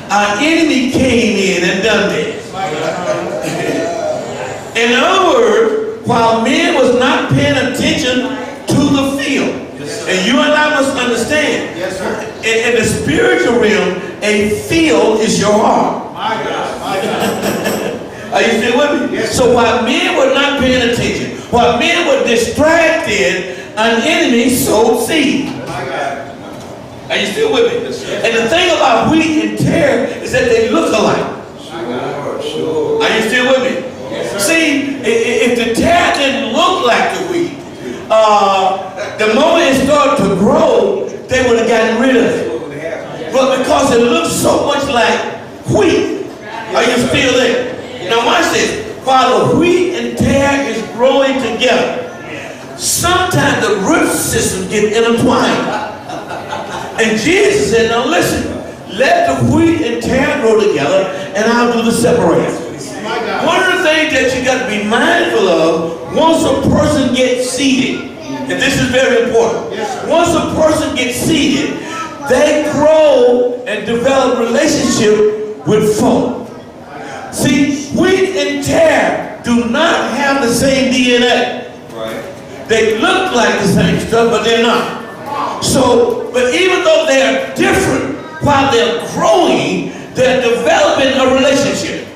our enemy came in and done this. In other words, while men was not paying attention to the field, and you and I must understand, in the spiritual realm, a field is your heart. My God, my God. Are you still with me? Yes, so while men were not paying attention, while men were distracted, an enemy sowed seed. My God. Are you still with me? And the thing about wheat and tare is that they look alike. Sure. Are you still with me? Yes, see, if the tare didn't look like the wheat, the moment it started to grow, they would have gotten rid of it. But because it looks so much like wheat, are you still there? Now watch this. While the wheat and tare is growing together, sometimes the root systems get intertwined. And Jesus said, now listen, let the wheat and tare grow together and I'll do the separation. One of the things that you got to be mindful of, once a person gets seeded, and this is very important, once a person gets seeded, they grow and develop relationship with folk. See, wheat and tare do not have the same DNA. They look like the same stuff, but they're not. So, but even though they are different, while they're growing, they're developing a relationship.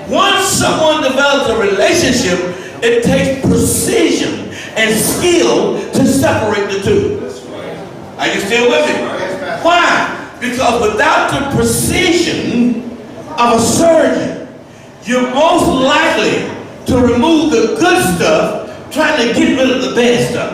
Once someone develops a relationship, it takes precision and skill to separate the two. Are you still with me? Why? Because without the precision of a surgeon, you're most likely to remove the good stuff, trying to get rid of the bad stuff.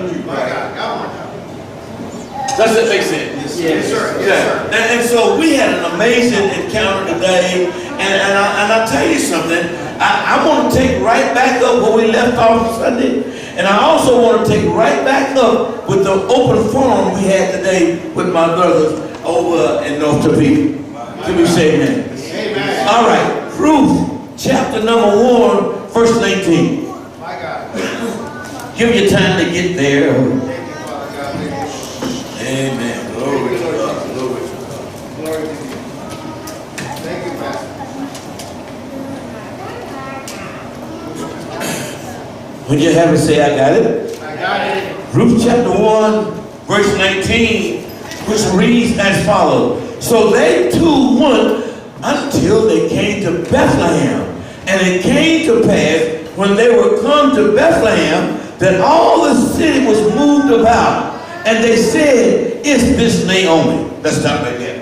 Does that make sense? Yes, sir. Yeah. And so we had an amazing encounter today, and I'll tell you something. I want to take right back up where we left off Sunday, and I also want to take right back up with the open forum we had today with my brothers over in North Topeka. Can we say amen? Amen. All right, Ruth, chapter number 1, verse 19. My God. Give you time to get there. Thank you, Father God. Amen. Glory to God. Glory to God. Glory to you. Thank you, Pastor. When you have it, say, I got it. I got it. Ruth chapter 1, verse 19, which reads as follows. So they two went until they came to Bethlehem. And it came to pass, when they were come to Bethlehem, that all the city was moved about. And they said, is this Naomi? Let's stop right there.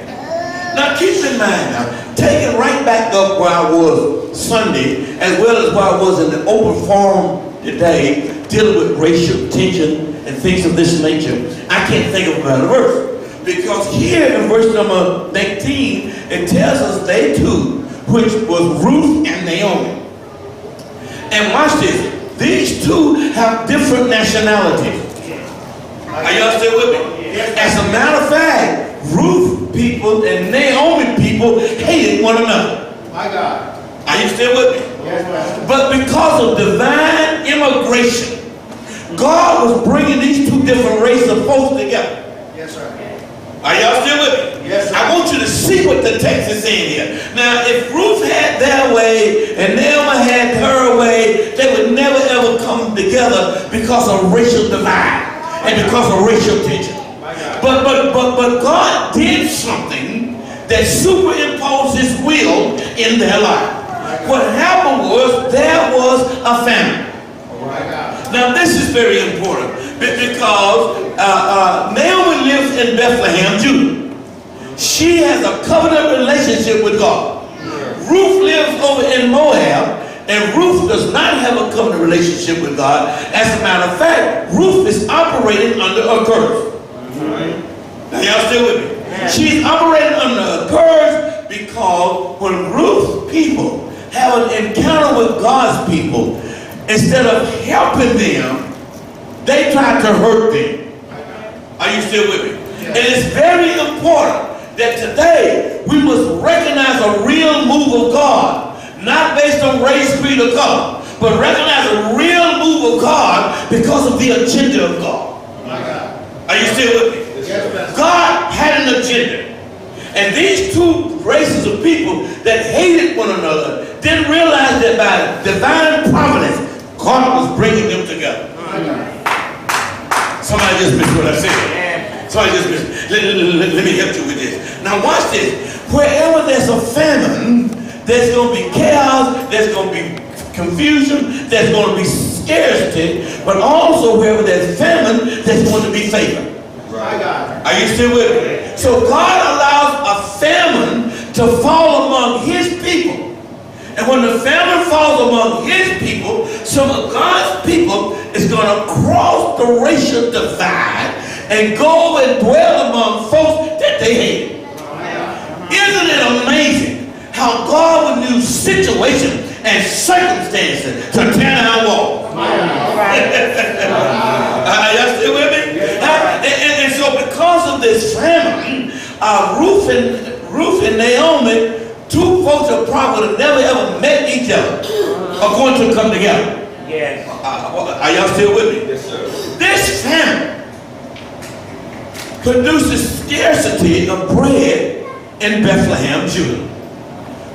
Now keep in mind now, taking right back up where I was Sunday, as well as where I was in the open forum today, dealing with racial tension and things of this nature, I can't think of a better verse. Because here in verse number 19, it tells us they two, which was Ruth and Naomi. And watch this, these two have different nationalities. Are y'all still with me? As a matter of fact, Ruth people and Naomi people hated one another. My God. Are you still with me? Yes, Pastor. But because of divine immigration, God was bringing these two different races of folks together. Yes, sir. Are y'all still with me? Yes, sir. I want you to see what the text is saying here. Now, if Ruth had their way and Naomi had her way, they would never ever come together because of racial divide and because of racial tension. But God did something that superimposed His will in their life. What happened was there was a famine. Now this is very important because Naomi lives in Bethlehem, Judah. She has a covenant relationship with God. Ruth lives over in Moab, and Ruth does not have a covenant relationship with God. As a matter of fact, Ruth is operating under a curse. Now y'all still with me? She's operating under a curse because when Ruth's people have an encounter with God's people, instead of helping them, they try to hurt them. Are you still with me? And it's very important that today we must recognize a real move of God, not based on race, creed, or color, but recognize a real move of God because of the agenda of God. Are you still with me? God had an agenda. And these two races of people people that hated one another didn't realize that by divine providence, God was bringing them together. Somebody just missed what I said. Somebody just missed. Let me help you with this. Now watch this. Wherever there's a famine, there's going to be chaos, there's going to be confusion, there's going to be scarcity, but also wherever there's famine, there's going to be favor. Right. Are you still with me? So God allows a famine to fall among his people. And when the famine falls among his people, some of God's people is going to cross the racial divide and go and dwell among folks that they hate. Isn't it amazing how God would use situations and circumstances to tear down walls? Are y'all still with me? And so because of this famine, Ruth and Naomi, two folks that probably would have never ever met each other, are going to come together. Yes. Are y'all still with me? Yes, sir. This famine produces scarcity of bread in Bethlehem, Judah.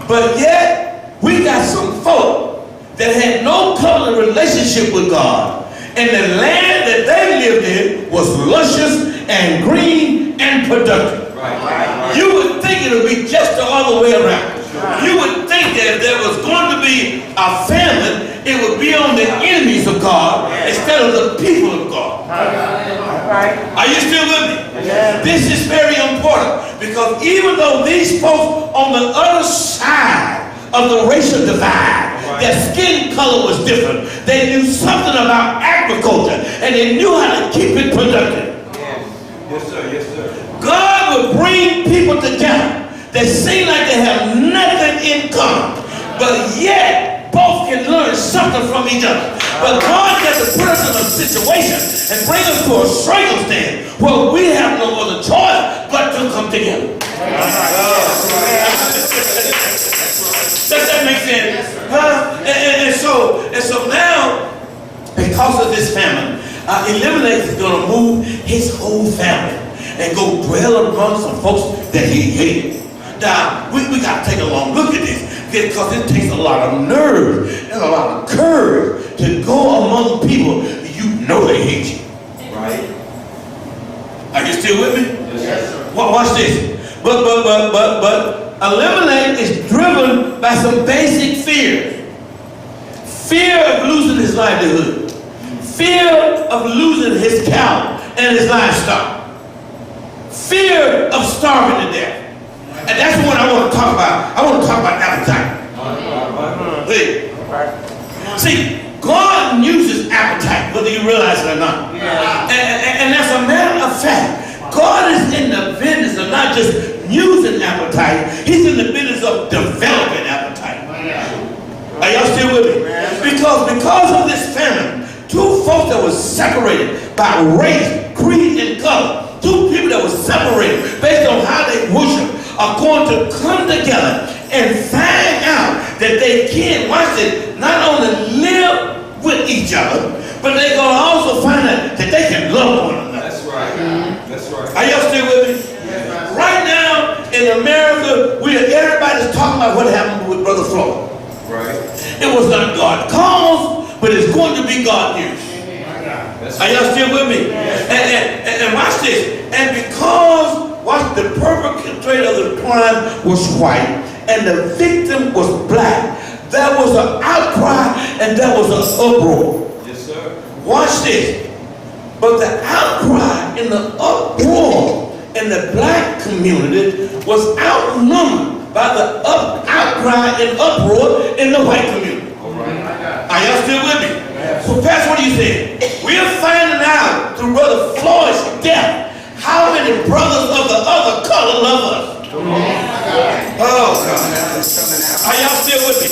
But yet, we got some folk that had no covenant relationship with God. And the land that they lived in was luscious and green and productive. Right. You would think it would be just the other way around. You would think that if there was going to be a famine, it would be on the enemies of God instead of the people of God. Are you still with me? This is very important because even though these folks on the other side of the racial divide, their skin color was different, they knew something about agriculture and they knew how to keep it productive. Yes, sir. Yes, sir. God would bring people together that seem like they have nothing in common, but yet both can learn something from each other. But God has to put us in a situation and bring us to a circumstance where we have no other choice but to come together. Does that make sense? And so now, because of this famine, Elimelech is going to move his whole family and go dwell among some folks that he hated. Now, we got to take a long look at this because it takes a lot of nerve and a lot of courage to go among people you know they hate you. Right. Are you still with me? Yes, sir. Watch this. But Elimelech is driven by some basic fears. Fear of losing his livelihood. Fear of losing his cow and his livestock. Fear of starving to death. And that's what I want to talk about. I want to talk about appetite. See, God uses appetite, whether you realize it or not. And as a matter of fact, God is in the business of not just using appetite, he's in the business of developing appetite. Are y'all still with me? Because of this famine, two folks that were separated by race, creed, and color, two people that were separated based on how they worship, are going to come together and find out that they can, watch it, not only live with each other, but they're going to also find out that they can love one another. That's right. That's right. Are y'all still with me? Right now in America, everybody's talking about what happened with Brother Floyd. Right. It was not God caused, but it's going to be God used. Are y'all still with me? And watch this. And because watch, the perpetrator of the crime was white and the victim was black, there was an outcry and there was an uproar. Yes, sir. Watch this. But the outcry and the uproar in the black community was outnumbered by the outcry and uproar in the white community. All right. Are y'all still with me? So Pastor, what do you think? We're finding out through Brother Floyd's death how many brothers of the other color love us. Oh, God. Are y'all still with me?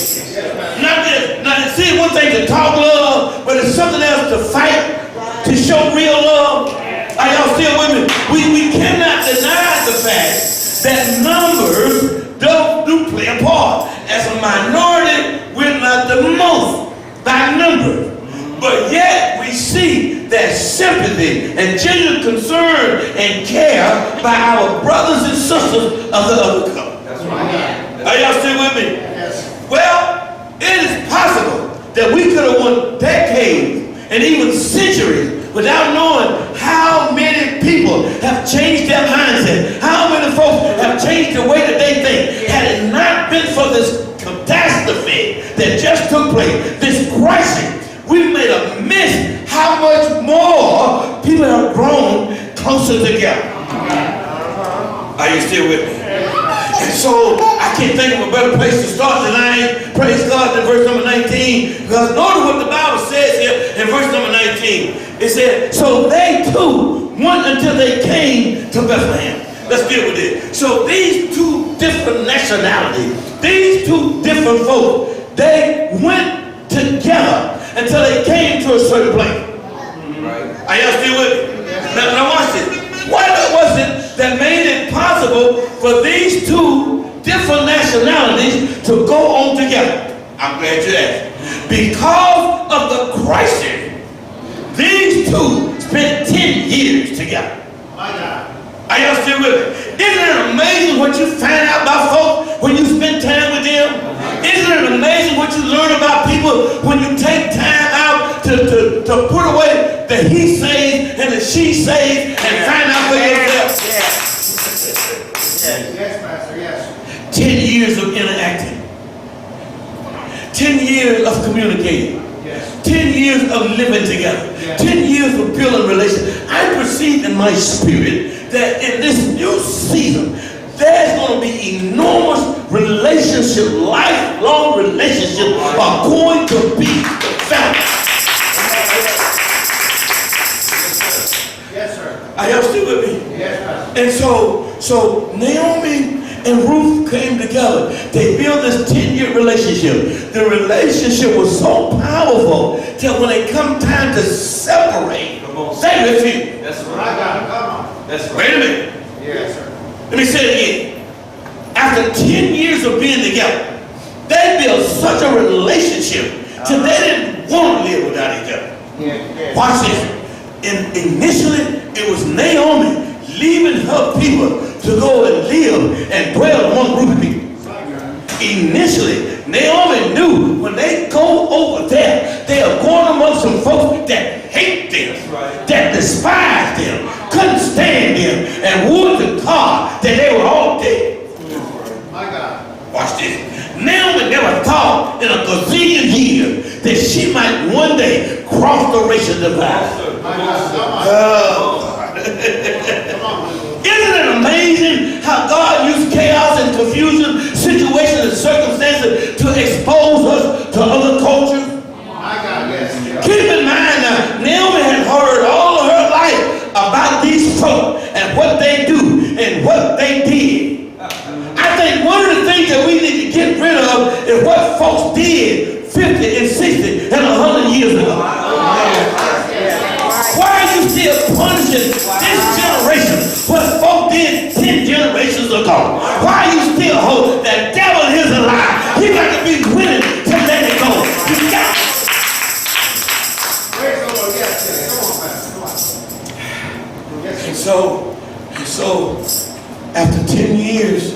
Not see, one thing to talk love, but it's something else to fight, to show real love. Are y'all still with me? We cannot deny the fact that numbers do play a part. As a minority, we're not the most by numbers. But yet we see that sympathy and genuine concern and care by our brothers and sisters of the other color. That's right. Are y'all Oh, I can't think of a better place to start the line. Praise God, in verse number 19. Because notice what the Bible says here in verse number 19. It said, so they too went until they came to Bethlehem. Let's deal with it. So these two different nationalities, these two different folks, they went together until they came to a certain place. Right. Are y'all still with me? Now watch this. What was it that made it possible for these two different nationalities to go on together? I'm glad you asked. Because of the crisis, these two spent 10 years together. My God. Are y'all still with me? Isn't it amazing what you find out about folks when you spend time with them? Isn't it amazing what you learn about people when you take time out to put away the he says and the she says and find out for yourself? Yes, Pastor, yes. 10 years of interacting. 10 years of communicating. Yes. 10 years of living together. Yeah. 10 years of building relationships. I perceive in my spirit that in this new season, there's going to be enormous relationship, lifelong relationships are going to be developed. Yes, sir. Are y'all still with me? Yes, Pastor. And so Naomi and Ruth came together. They built this 10-year relationship. The relationship was so powerful that when it come time to separate, say with you. That's My right. God, come on. That's right. Wait a minute. Yes, sir. Let me say it again. After 10 years of being together, they built such a relationship that they didn't want to live without each other. Yes. Watch this. Initially, it was Naomi leaving her people to go and live and dwell among a group of people. My God. Initially, Naomi knew when they go over there, they are going among some folks that hate them, That's right. that despise them, couldn't stand them, and would to God that they were all dead. My God. Watch this. Naomi never thought in a gazillion years that she might one day cross the racial divide. My God, come on. Oh. Come on. Isn't it amazing how God used chaos and confusion, situations and circumstances to expose us to other cultures? My God, yes. Keep in mind now, Naomi had heard all of her life about these folk and what they do and what they did. I think one of the things that we need to get rid of is what folks did 50 and 60 and 100 years ago. Why are you still punishing this generation what folk did 10 generations ago? Why are you still holding that devil is a lie? You got to be willing to let it go. You got to. Praise the Lord. Yes, yes. Come on, Pastor. Come on. Yes, And sir. so after 10 years,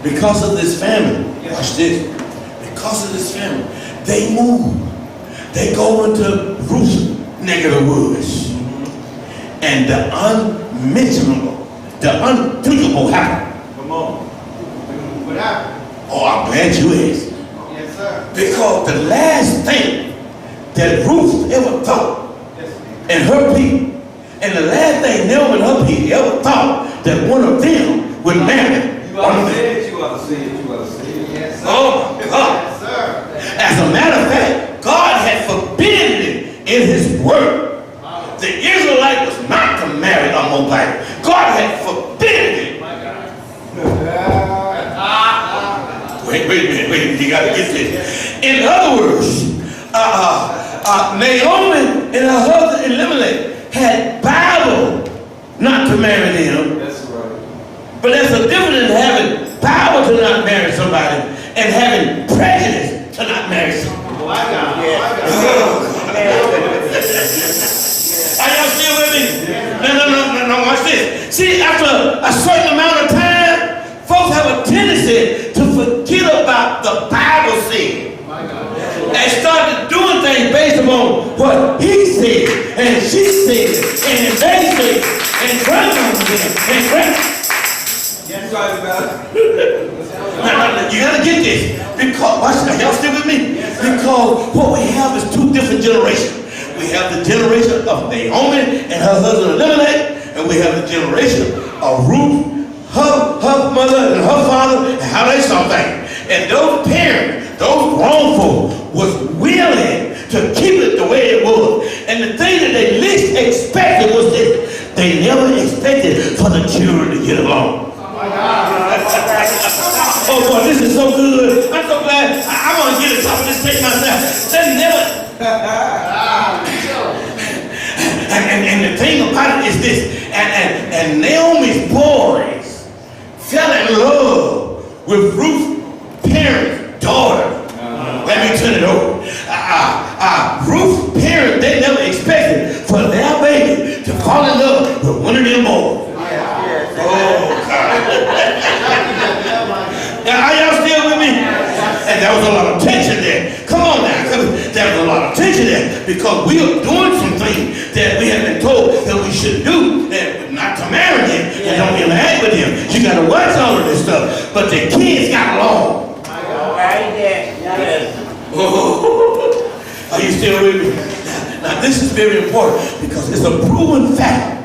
because of this famine, watch this, because of this famine, they move. They go into Ruth's neck of the woods. And the unmentionable, the unthinkable happened. Come on. What happened? Oh, I'm glad you asked. Yes, sir. Because the last thing that Ruth ever thought Yes, and her people, and the last thing Naomi and her people ever thought that one of them would marry You one ought of to them. say it. You ought to say it. You ought to say it. yes, sir. Oh my God. Yes, sir. As a matter of fact, God had forbidden it in his word. The Israelite was not to marry a Moabite. God had forbidden it. My God. Wait a minute, you got to get this. In other words, Naomi and her husband Elimelech had Bible not to marry them. That's right. But there's a difference in having power to not marry somebody and having prejudice to not marry somebody. My God. My God. Are y'all still with me? No, watch this. See, after a certain amount of time, folks have a tendency to forget about the Bible said. My God. And started doing things based upon what he said, and she said, and they said, and grandma said, and grandma. You right about it. Now, you gotta get this. Because, watch this, y'all still with me? Because what we have is two different generations. We have the generation of Naomi and her husband Elimelech, and we have the generation of Ruth, her mother and her father and how they saw things. And those parents, those grown folk, was willing to keep it the way it was. And the thing that they least expected was this. They never expected for the children to get along. Oh boy, this is so good. I'm so glad. I want to get on top of this thing myself. They never. And the thing about it is this. And Naomi's boys fell in love with Ruth's parents' daughter. Let me turn it over. Ruth's parents, they never expected for their baby to fall in love with one of them boys. Oh, God. Now, are y'all still with me? And there was a lot of tension there. Come on now. There was a lot of tension there because we are doing some things that we have been told that we should do, and not to marry them and don't interact with them. You got to watch all of this stuff. But the kids got along. Oh, are you still with me? Now, this is very important because it's a proven fact.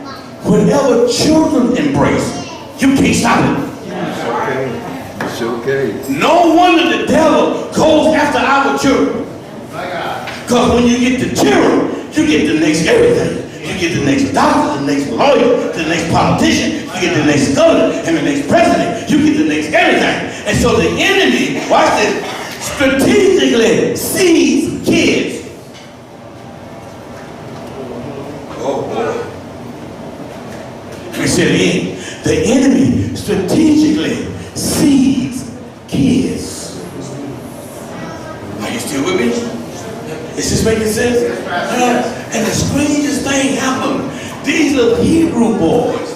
Whenever children embrace, you can't stop it. It's okay. No wonder the devil goes after our children. Because when you get the children, you get the next everything. You get the next doctor, the next lawyer, the next politician, you get the next governor and the next president, you get the next everything. And so the enemy, watch this, strategically sees kids. Oh boy. Let me say it again. The enemy strategically seeds kids. Are you still with me? Is this making sense? And the strangest thing happened. These little Hebrew boys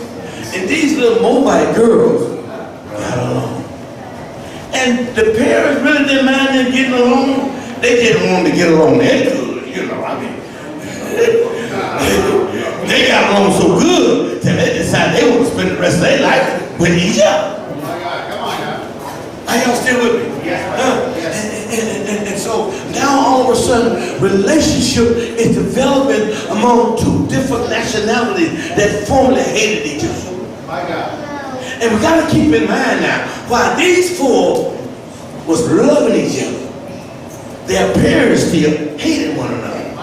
and these little Moabite girls got along. And the parents really didn't mind them getting along. They didn't want to get along that good, you know. I mean, they got along so good that they decided they want to spend the rest of their life with each other. Are y'all still with me? And so now all of a sudden, relationship is developing among two different nationalities that formerly hated each other. And we got to keep in mind now, while these four was loving each other, their parents still hated one another.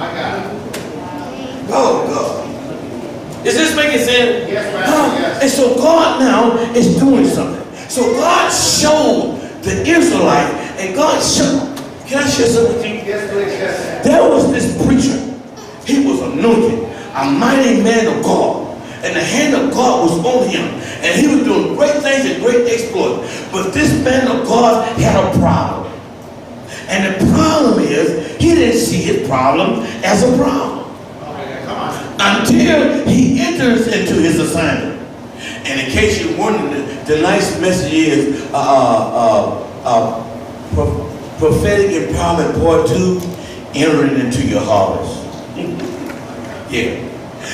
Oh God. Is this making sense? Yes. And so God now is doing something. So God showed the Israelites, and God showed, can I share something with you? Yes, please, yes. There was this preacher. He was anointed, a mighty man of God. And the hand of God was on him. And he was doing great things and great exploits. But this man of God had a problem. And the problem is, he didn't see his problem as a problem. Until he enters into his assignment. And in case you're wondering, the nice message is prophetic empowerment part 2, entering into your harvest. Yeah.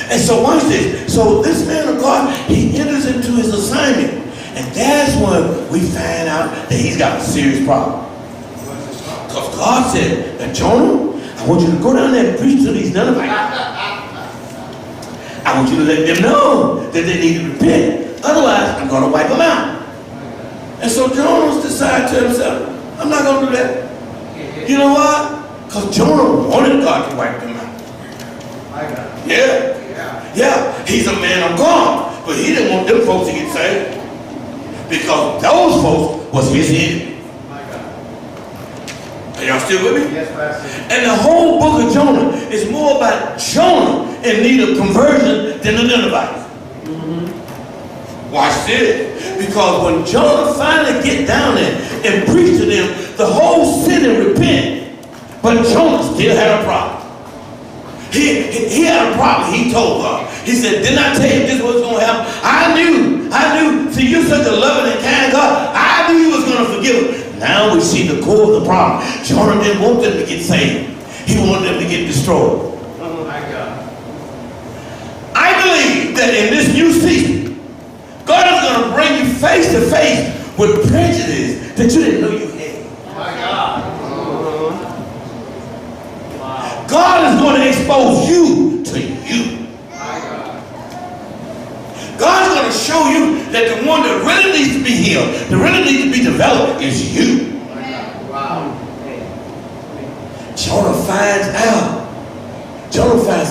And so watch this. So this man of God, he enters into his assignment. And that's when we find out that he's got a serious problem. Because God said, now Jonah, I want you to go down there and preach to these Ninevites. I want you to let them know that they need to repent. Otherwise, I'm going to wipe them out. And so Jonah decided to himself, I'm not going to do that. You know why? Because Jonah wanted God to wipe them out. Yeah. He's a man of God. But he didn't want them folks to get saved. Because those folks was his enemy. Are y'all still with me? Yes, Pastor. And the whole book of Jonah is more about Jonah in need of conversion than the Ninevites. Watch this. Because when Jonah finally get down there and preach to them, the whole city repent. But Jonah still had a problem. He had a problem. He told God. He said, didn't I tell you this was going to happen? I knew. See, you're such a loving and kind God. I knew you was going to forgive them. Now we see the core of the problem. Jonah didn't want them to get saved. He wanted them to get destroyed. Oh my God. I believe that in this new season, God is going to bring you face to face with prejudice that you didn't know you had. My God. God is going to expose you to you. My God. God's going to show you that the one that really needs to be healed, that really needs to be developed is you. Wow. Jonah finds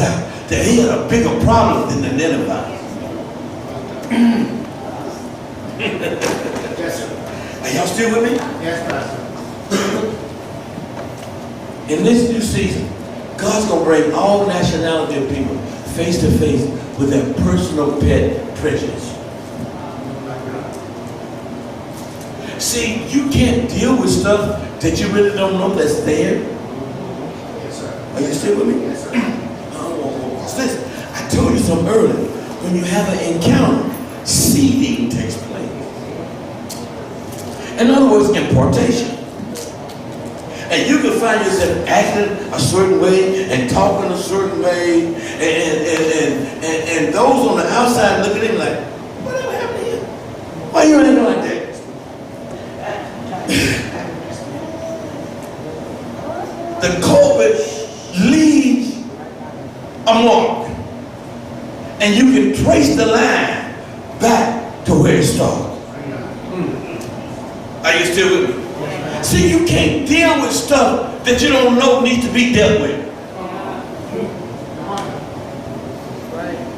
out that he had a bigger problem than the Ninevites. Yes, sir. Are y'all still with me? Yes, Pastor. In this new season, God's going to bring all nationality of people face to face with their personal pet prejudice. See, you can't deal with stuff that you really don't know that's there. Yes, sir. Are you still with me? Yes, sir. Listen, I told you something earlier. When you have an encounter, seeding takes place. In other words, importation. And you can find yourself acting a certain way and talking a certain way, and those on the outside look at him like, whatever happened here? Why you acting like that? The COVID leaves a mark, and you can trace the line back to where it started. Are you still with me? See, you can't deal with stuff that you don't know needs to be dealt with.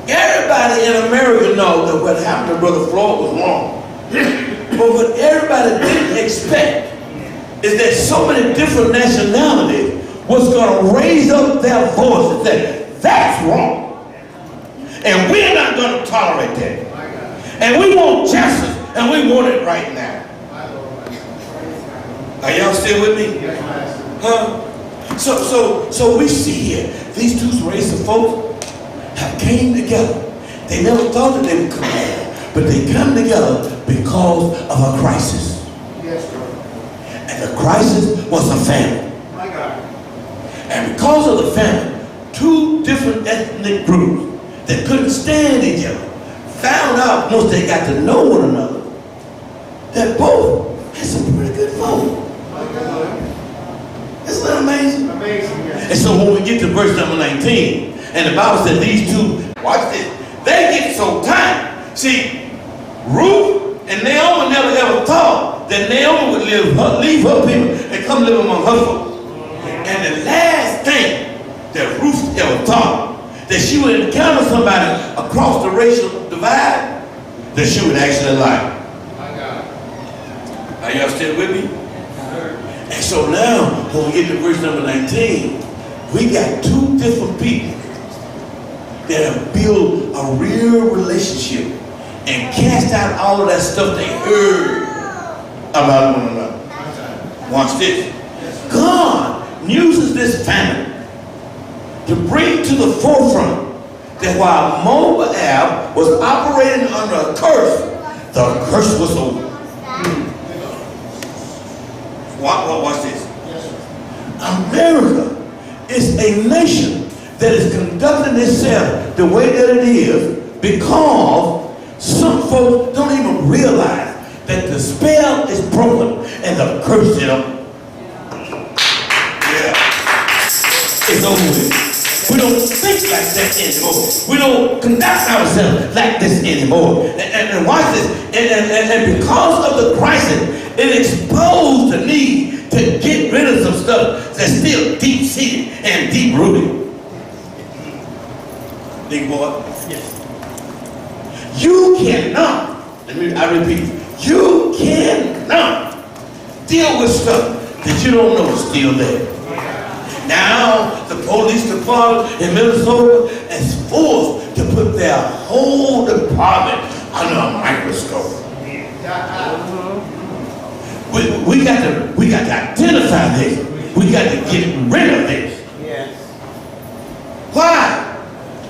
Everybody in America knows that what happened to Brother Floyd was wrong. But what everybody didn't expect is that so many different nationalities was going to raise up their voice and say, that's wrong. And we're not going to tolerate that. And we want justice, and we want it right now. Are y'all still with me? Yes, Pastor. Huh? So we see here, these two races of folks have came together. They never thought that they would come together, but they come together because of a crisis. Yes, sir. And the crisis was a famine. My God. And because of the famine, two different ethnic groups that couldn't stand each other found out once they got to know one another that both had some pretty good food. My God. Isn't that amazing? Amazing, yes. And so when we get to verse number 19, and the Bible said these two, watch this, they get so tight. See, Ruth and Naomi never ever thought that Naomi would leave her people and come live among her folks. And the last thing that Ruth ever thought, that she would encounter somebody across the racial divide that she would actually like. My God. Are y'all still with me? And so now, when we get to verse number 19, we got two different people that have built a real relationship and cast out all of that stuff they heard about one another. Watch this. God uses this famine to bring to the forefront that while Moab was operating under a curse, the curse was over. Watch this. America is a nation that is conducting itself the way that it is because some folks don't even realize that the spell is broken and the curse is up. Yeah. It's over with. We don't think like that anymore. We don't conduct ourselves like this anymore. And watch this. And because of the crisis, it exposed the need to get rid of some stuff that's still deep-seated and deep-rooted. Big boy. Yes. You cannot, I repeat, you cannot deal with stuff that you don't know is still there. Now, the police department in Minnesota is forced to put their whole department under a microscope. We got to identify this. We got to get rid of this. Yes. Why?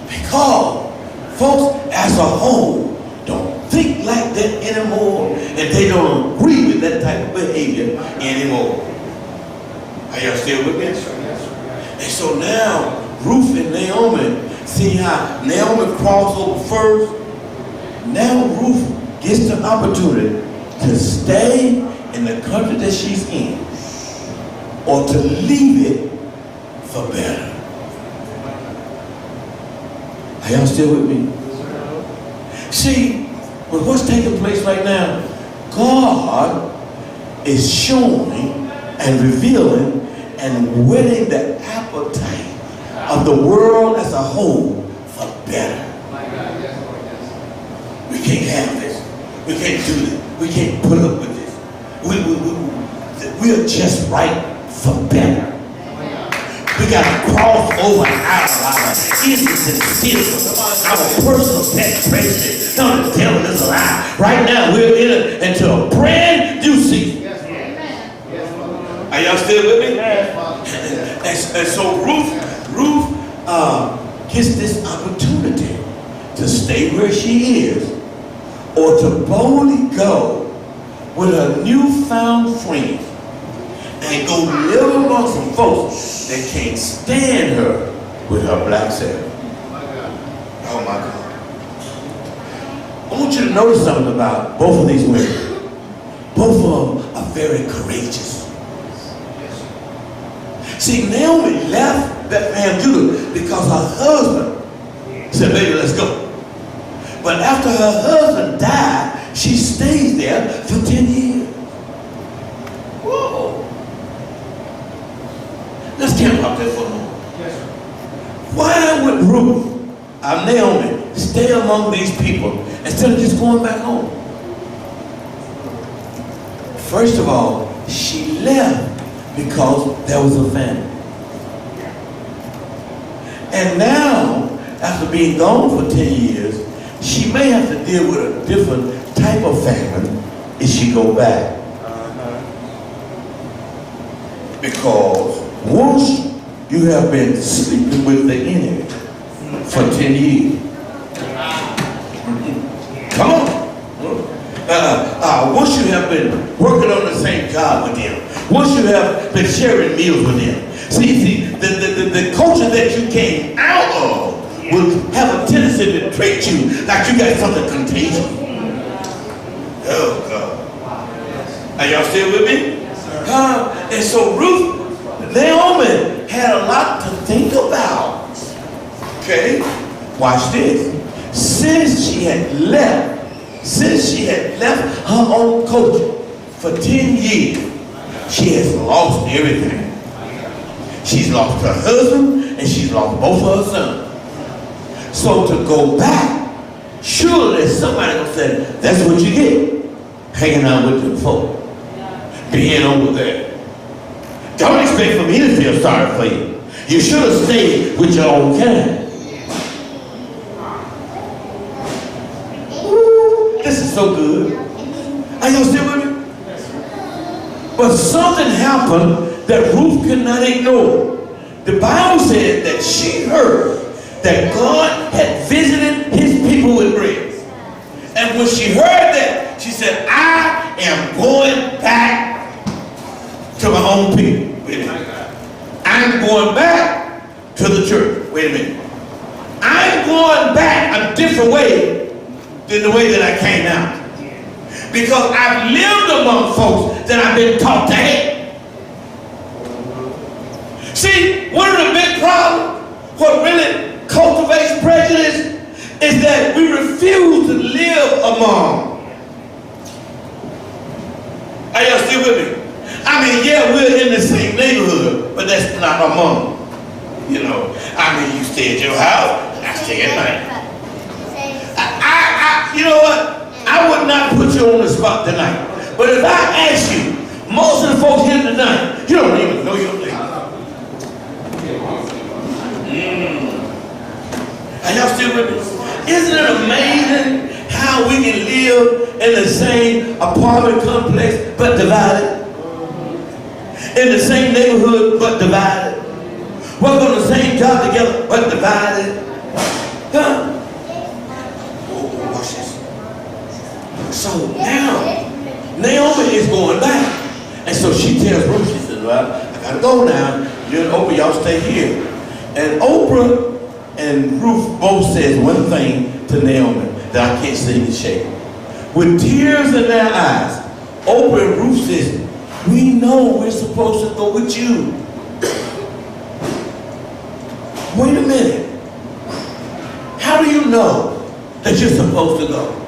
Because folks as a whole don't think like that anymore, and they don't agree with that type of behavior anymore. Are y'all still with me? Yes, sir. And so now, Ruth and Naomi, see how Naomi crossed over first? Now Ruth gets the opportunity to stay in the country that she's in, or to leave it for better. Are y'all still with me? See, But what's taking place right now? God is showing and revealing and whetting the appetite of the world as a whole for better. We can't have this. We can't do this. We can't put up with this. We are just right for better. We got to cross over out of our issues and sins, our personal pet prejudice. No, the devil is a lie. Right now, we're into a brand new season. Are y'all still with me? And so Ruth gets this opportunity to stay where she is, or to boldly go with her newfound friend and go live among some folks that can't stand her with her black self. Oh my God. I want you to notice something about both of these women. Both of them are very courageous. See, Naomi left Bethlehem, Judah, because her husband said, baby, let's go. But after her husband died, she stayed there for 10 years. Whoa. Let's camp out there for a moment. Yes, sir. Why would Ruth, Naomi, stay among these people instead of just going back home? First of all, she left because there was a famine. And now, after being gone for 10 years, she may have to deal with a different type of famine if she go back. Because once you have been sleeping with the enemy for 10 years, come on. Once you have been working on the same job with them, once you have been sharing meals with them, see, the culture that you came out of will have a tendency to treat you like you got something contagious. Oh God. Are y'all still with me? And so Naomi had a lot to think about. Okay? Watch this. Since she had left her own culture for 10 years, she has lost everything. She's lost her husband and she's lost both of her sons. So to go back, surely somebody will say, that's what you get, hanging out with them folk, being over there. Don't expect for me to feel sorry for you. You should have stayed with your own kind. This is so good. Are you still with me? But something happened that Ruth could not ignore. The Bible said that she heard that God had visited his people with bread. And when she heard that, she said, I am going back to my own people. Wait a minute. I'm going back to the church. Wait a minute. I'm going back a different way than the way that I came out. Because I've lived among folks that I've been taught to hate. See, one of the big problems, what really cultivates prejudice, is that we refuse to live among. Are y'all still with me? I mean, yeah, we're in the same neighborhood, but that's not among. You know, I mean, you stay at your house, I stay at mine. You know what? I would not put you on the spot tonight. But if I ask you, most of the folks here tonight, you don't even know your neighbor. Are y'all still with me? Isn't it amazing how we can live in the same apartment complex but divided? In the same neighborhood but divided? Work on the same job together but divided? Huh? So now, Naomi is going back. And so she tells Ruth, she says, well, I gotta go now. You and Oprah, y'all stay here. And Oprah and Ruth both says one thing to Naomi that I can't say to shake. With tears in their eyes, Oprah and Ruth says, we know we're supposed to go with you. Wait a minute. How do you know that you're supposed to go?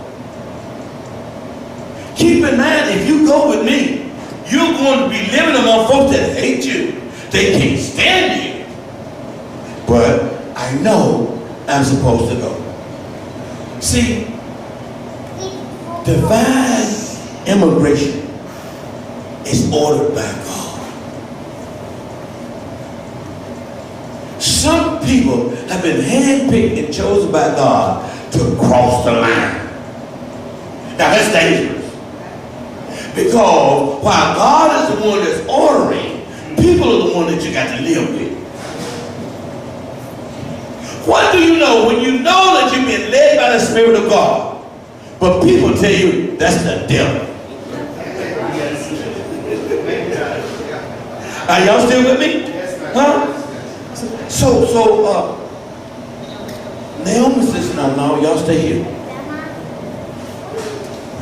Keep in mind, if you go with me, you're going to be living among folks that hate you. They can't stand you. But I know I'm supposed to go. See, divine immigration is ordered by God. Some people have been handpicked and chosen by God to cross the line. Now that's dangerous. Because while God is the one that's ordering, people are the one that you got to live with. What do you know when you know that you've been led by the Spirit of God, but people tell you that's the devil? Are y'all still with me? Huh? So, Naomi says, no, y'all stay here.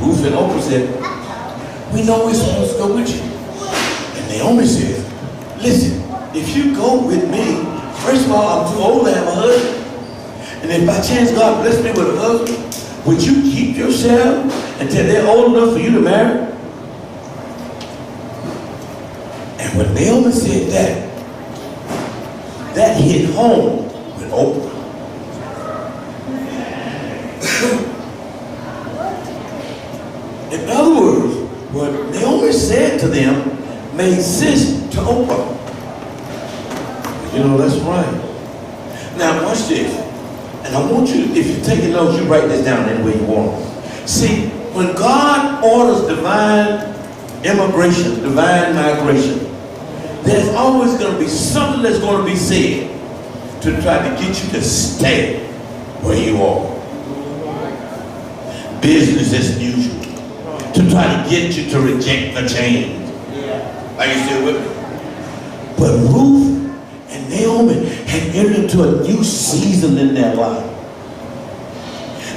Ruth and Oprah said, we know we're supposed to go with you. And Naomi says, listen, if you go with me, first of all, I'm too old to have a husband. And if by chance God bless me with a husband, would you keep yourself until they're old enough for you to marry? And when Naomi said that hit home with Oprah. In other words, what Naomi said to them made sense to Oprah. You know, that's right. Now watch this. And I want you, if you're taking notes, you write this down any way you want. See, when God orders divine immigration, divine migration, there's always going to be something that's going to be said to try to get you to stay where you are. Business as usual. To try to get you to reject the change. Are you still with me? But Ruth and Naomi had entered into a new season in their life.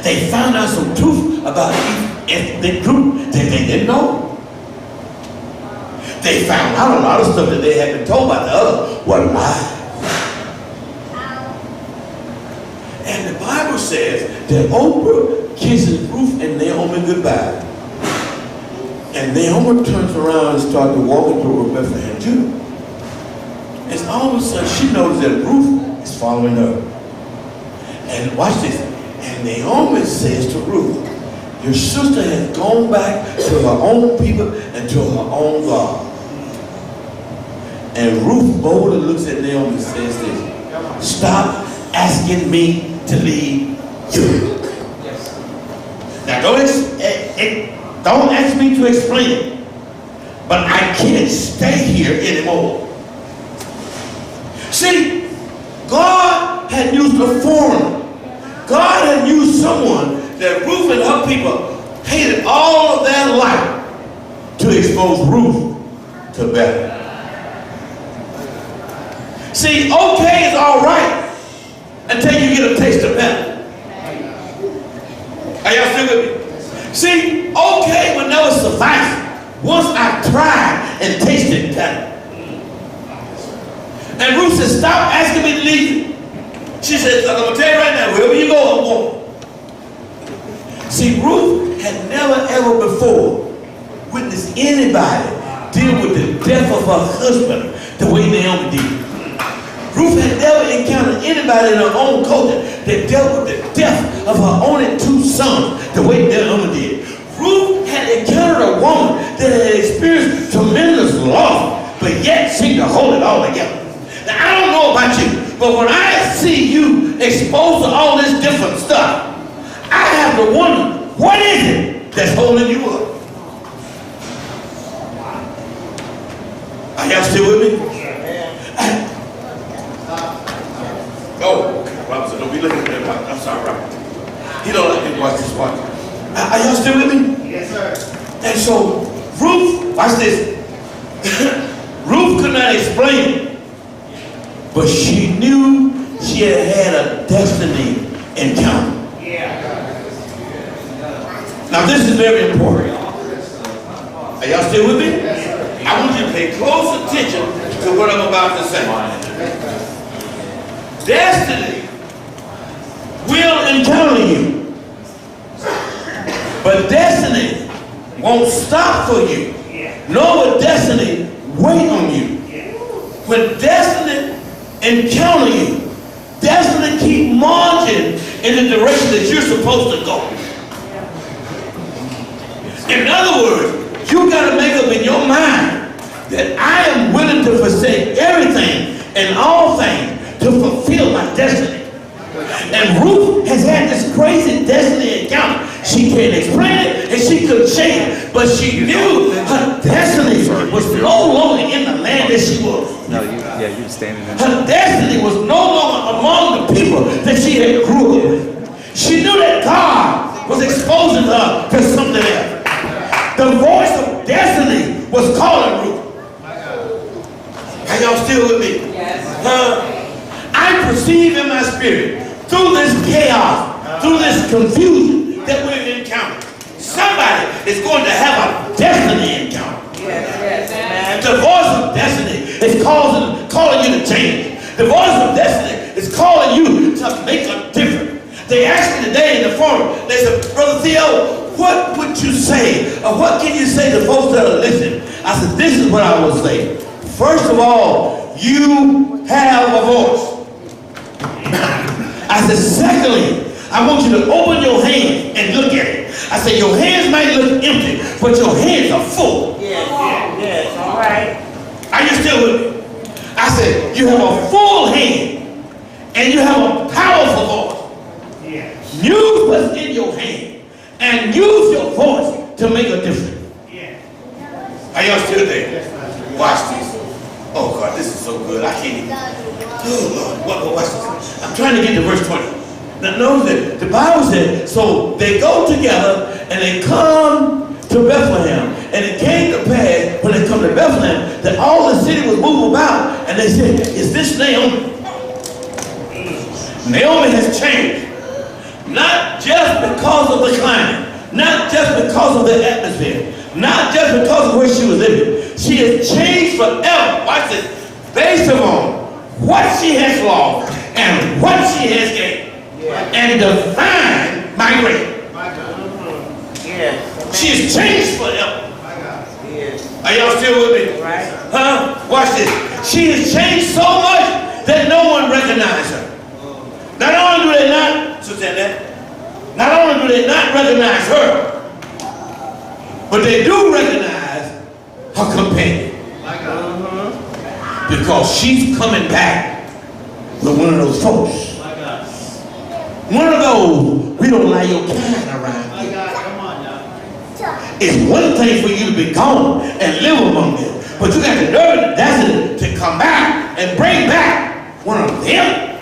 They found out some truth about each ethnic group that they didn't know. They found out a lot of stuff that they had been told by the other were lies. And the Bible says that Oprah kisses Ruth and Naomi goodbye. And Naomi turns around and starts to walk into Bethlehem, Judah. And all of a sudden she notices that Ruth is following her. And watch this. And Naomi says to Ruth, your sister has gone back to her own people and to her own God. And Ruth boldly looks at Naomi and says this, stop asking me to leave you. Now don't ask me to explain it, but I can't stay here anymore. See, God had used a foreigner. God had used someone that Ruth and her people hated all of their life to expose Ruth to Bethlehem. See, okay is all right until you get a taste of Bethlehem. Are y'all still with me? See, okay will never suffice once I tried and tasted Bethlehem. And Ruth said, stop asking me to leave you. She said, I'm going to tell you right now, wherever you go, I'm going. See, Ruth had never ever before witnessed anybody deal with the death of her husband the way Naomi did. Ruth had never encountered anybody in her own culture that dealt with the death of her only two sons the way Naomi did. Ruth had encountered a woman that had experienced tremendous loss, but yet seemed to hold it all together. Now, I don't know about you, but when I see you exposed to all this different stuff, I have to wonder, what is it that's holding you up? Are y'all still with me? Oh, okay, Robinson, don't be looking at me. I'm sorry, Robert. He don't let me watch this watch. Are y'all still with me? Yes, sir. And so, Ruth, watch this. Ruth could not explain it, but she knew she had had a destiny encounter. Now this is very important. Are y'all still with me? I want you to pay close attention to what I'm about to say. Destiny will encounter you, but destiny won't stop for you, nor will destiny wait on you. When destiny encounter you, destiny keep marching in the direction that you're supposed to go. In other words, you got to make up in your mind that I am willing to forsake everything and all things to fulfill my destiny. And Ruth has had this crazy destiny encounter. She can't explain it and she couldn't change it, but she knew her destiny was no longer in the land that she was. No, you were standing there. Her destiny was no longer among the people that she had grew up with. She knew that God was exposing her to something else. The voice of destiny was calling Ruth. Are y'all still with me? Yes. I perceive in my spirit, through this chaos, through this confusion that we've encountered, somebody is going to have a destiny encounter. The voice of destiny is calling you to change. The voice of destiny is calling you to make a difference. They asked me today in the forum, they said, Brother Theo, what would you say, or what can you say to folks that are listening? I said, this is what I would say. First of all, you have a voice. I said, secondly, I want you to open your hands and look at it. I said, your hands might look empty, but your hands are full. Yes, all right. Are you still with me? I said, you have a full hand, and you have a powerful voice. Use what's in your hand, and use your voice to make a difference. Are y'all still there? Watch this. Oh God, this is so good. I can't even. Oh Lord, watch this. I'm trying to get to verse 20. Now notice that the Bible said, so they go together and they come to Bethlehem. And it came to pass when they come to Bethlehem that all the city was moved about, and they said, is this Naomi? Naomi has changed. Not just because of the climate, not just because of the atmosphere, not just because of where she was living. She has changed forever. Watch this. Based upon what she has lost and what she has gained. And divine migration. She has changed forever. Are y'all still with me? Huh? Watch this. She has changed so much that no one recognizes her. Not only do they not, not only do they not recognize her, but they do recognize her companion. Because she's coming back with one of those folks. One of those, we don't like your kind around here. It's one thing for you to be gone and live among them, but you got the nerve and audacity to come back and bring back one of them.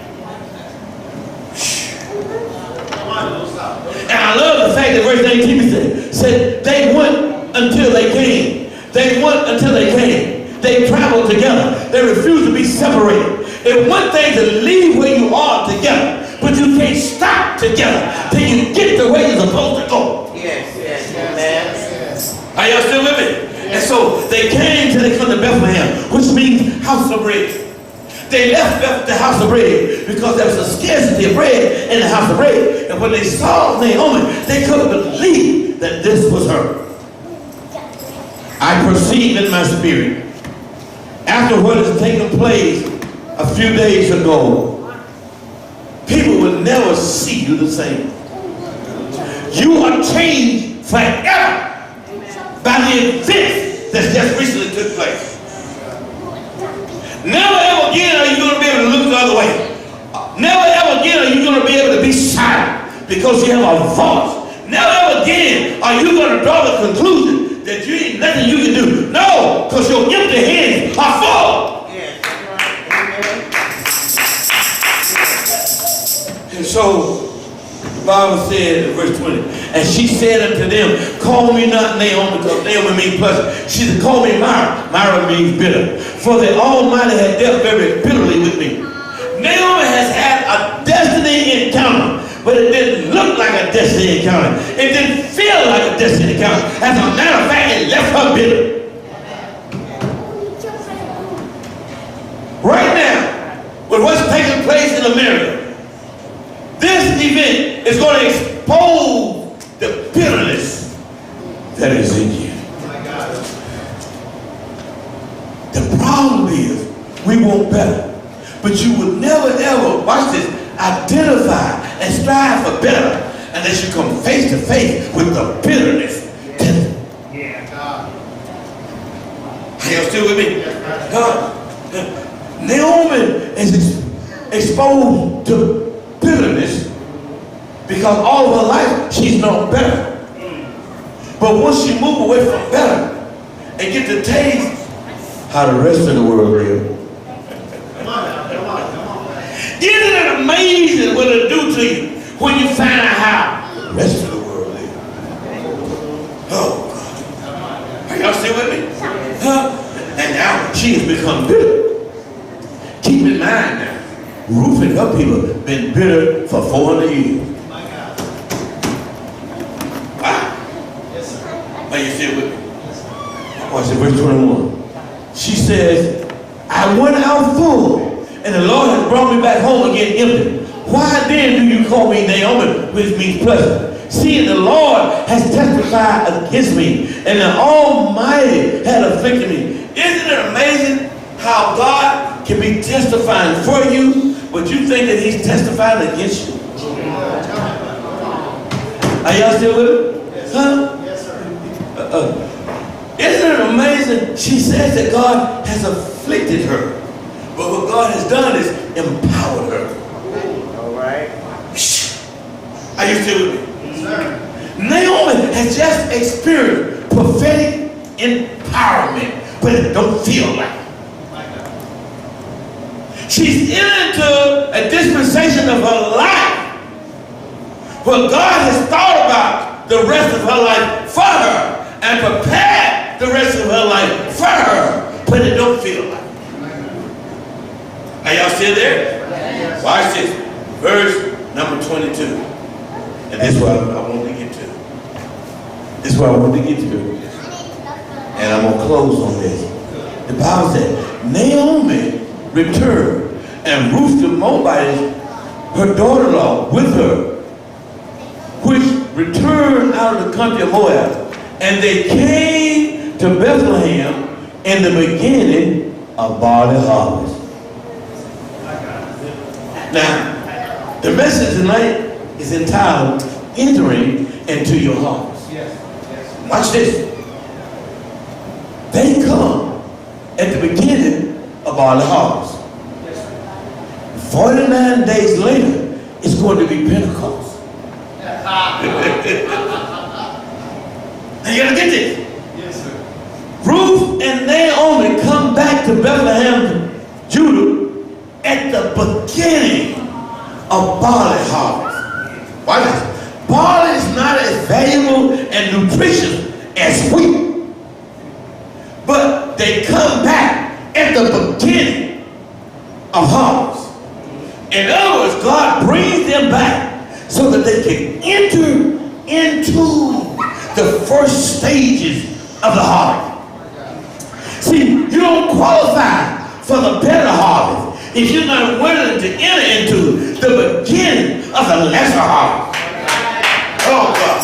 And I love the fact that verse 18 said they went until they came. They went until they came. They traveled together. They refused to be separated. It's one thing to leave where you are together, but you can't stop together till you get to where you're supposed to go. Are y'all still with me? And so they came till they come to Bethlehem, which means house of bread. They left the house of bread because there was a scarcity of bread in the house of bread. And when they saw Naomi, they couldn't believe that this was her. I perceived in my spirit, after what has taken place a few days ago, people will never see you the same. You are changed forever by the events that just recently took place. Never ever again are you going to be able to look the other way. Never ever again are you going to be able to be silent because you have a voice. Never ever again are you going to draw the conclusion that you ain't nothing you can do. No, because your empty hands are full. And so the Bible said in verse 20, and she said unto them, call me not Naomi, because Naomi means pleasant. She said, call me Mara. Mara means bitter. For the Almighty had dealt very bitterly with me. Naomi has had a destiny encounter, but it didn't look like a destiny encounter. It didn't feel like a destiny encounter. As a matter of fact, it left her bitter. Right now, with what's taking place in America, this event is going to expose the bitterness that is in The problem is we want better. But you would never ever, watch this, identify and strive for better unless you come face to face with the bitterness. Are y'all still with me? Naomi is exposed to bitterness because all of her life she's known better. But once she moved away from better and get to taste how the rest of the world live. Isn't it amazing what it'll do to you when you find out how the rest of the world live? Oh God. Are y'all still with me? And now she has become bitter. Keep in mind now, Ruth and her people have been bitter for 400 years. Wow. Are you still with me? Watch it, verse 21. She says, I went out full, and the Lord has brought me back home again empty. Why then do you call me Naomi, which means pleasant? Seeing the Lord has testified against me, and the Almighty had afflicted me. Isn't it amazing how God can be testifying for you, but you think that he's testifying against you? Are y'all still with me? Huh? Yes, sir. Isn't it amazing? She says that God has afflicted her, but what God has done is empowered her. All right. Are you still with me? Yes, sir. Naomi has just experienced prophetic empowerment, but it don't feel like it. She's into a dispensation of her life where God has thought about the rest of her life for her and prepared the rest of her life for her, but it don't feel like it. Are y'all still there? Yes. Watch this. Verse number 22. And this is what I want to get to. This is what I want to get to. And I'm going to close on this. The Bible said, Naomi returned, and Ruth the Moabitess, her daughter-in-law, with her, which returned out of the country of Moab. And they came to Bethlehem in the beginning of barley harvest. Now, the message tonight is entitled, Entering into Your Harvest. Watch this. They come at the beginning of barley harvest. 49 days later, it's going to be Pentecost. Now you gotta get this. Yes, sir. Ruth and Naomi come back to Bethlehem, Judah, at the beginning of barley harvest. Why this? Barley is not as valuable and nutritious as wheat. But they come back at the beginning of harvest. In other words, God brings them back so that they can enter into the first stages of the harvest. See, you don't qualify for the better harvest if you're not willing to enter into the beginning of the lesser harvest. Oh God.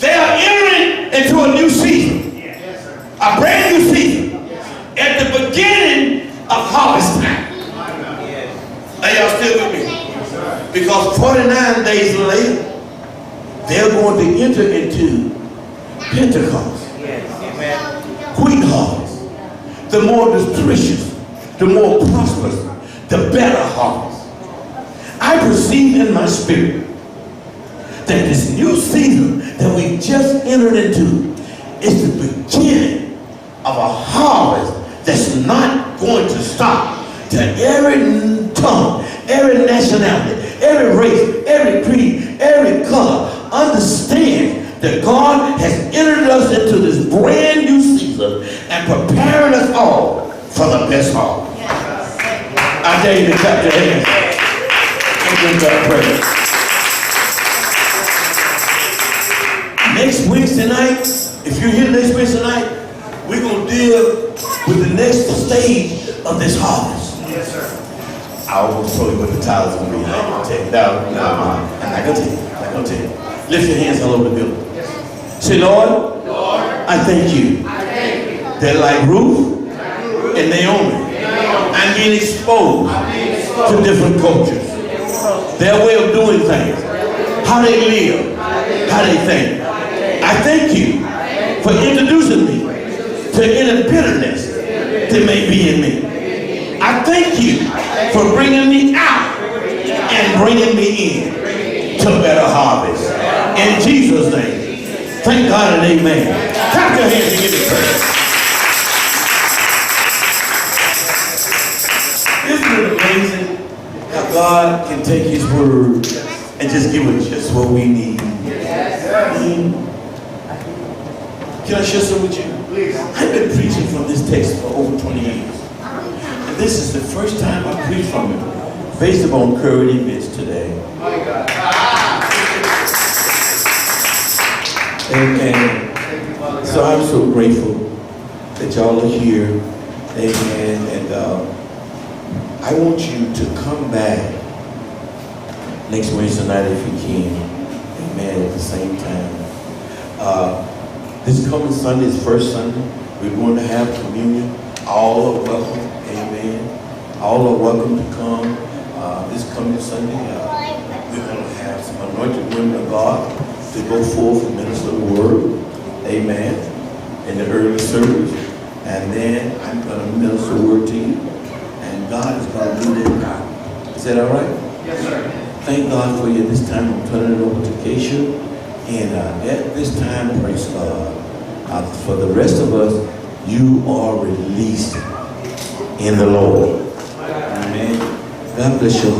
They are entering into a new season. A brand new season. At the beginning of harvest time. Are y'all still with me? Because 49 days later, they're going to enter into Pentecost. Wheat harvest. The more nutritious, the more prosperous, the better harvest. I perceive in my spirit that this new season that we just entered into is the beginning of a harvest that's not going to stop till every tongue, every nationality, every race, every creed, every color understand that God has entered us into this brand new season and preparing us all for the best harvest. I dare you to clap your hands and give God praise. Next Wednesday night, if you're here next Wednesday night, we're going to deal with the next stage of this harvest. Yes, sir. I almost told you what the title's going to be. I'm not going to tell you. No, I'm not going to tell you. I'm not going to tell you. Lift your hands all over the building. Yes. Say, Lord, I thank you that like Ruth and Naomi, I'm being exposed to different cultures, their way of doing things, how they live, how they think. I thank you for introducing me to inner bitterness that may be in me. I thank you for bringing me out and bringing me in to better harvest. In Jesus' name. Thank God and amen. Clap your hands and give it praise. Isn't it amazing how God can take his word and just give us just what we need? Can I share some with you? I've been preaching from this text for over 20 years. And this is the first time I preach from it based upon current events today. Amen. So I'm so grateful that y'all are here. Amen. And I want you to come back next Wednesday night if you can. Amen. At the same time. This coming Sunday is first Sunday. We're going to have communion. All are welcome. Amen. All are welcome to come. This coming Sunday, we're going to have some anointed women of God to go forth and minister the word. Amen. In the early service. And then I'm going to minister the word to you. And God is going to do this now. Is that all right? Yes, sir. Thank God for you. This time I'm turning it over to Keisha. And at this time, praise God. For the rest of us, you are released in the Lord. Amen. God bless you.